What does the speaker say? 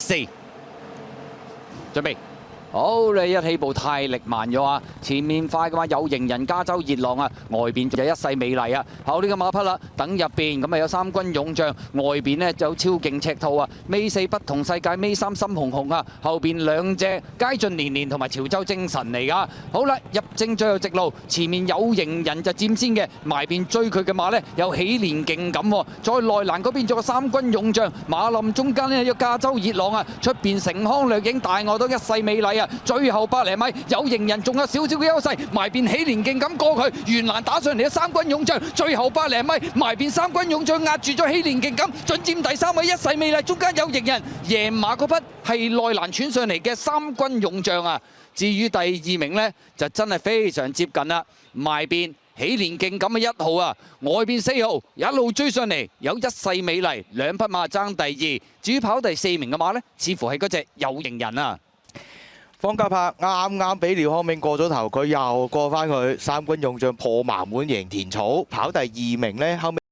4，準備。好，你一起步太力慢咗啊！前面快嘅話有型人加州熱浪啊，外邊就有一世美麗啊。後呢個馬匹啦，等入邊咁啊有三軍勇將，外邊呢就有超勁赤兔啊。尾4不同世界，尾3深紅紅啊。後邊兩隻佳駿年年同埋潮州精神嚟噶。好啦，入正最後直路，前面有型人就佔先嘅，埋邊追佢嘅馬呢，有喜連勁感喎。再內欄嗰邊仲有三軍勇將，馬林中間呢有加州熱浪啊，出邊成康掠影大外都一世美麗啊。最後百零米有型人，仲有少少嘅優勢，埋邊喜連勁咁過佢，圓欄打上嚟嘅三軍勇將，最後百零米埋邊三軍勇將壓住咗喜連勁咁，進佔第3位一世美麗，中間有型人，贏馬嗰匹係內欄傳上嚟嘅三軍勇將啊。至於第2名呢，就真係非常接近啦，埋邊喜連勁咁嘅1號啊，外邊4號一路追上嚟，有一世美麗，兩匹馬爭第2。至於跑第4名嘅馬呢，似乎係嗰隻有型人啊。方嘉柏啱啱俾廖康銘過咗頭，佢又過翻佢三軍勇將破盲門贏田草，跑第2名呢，後尾。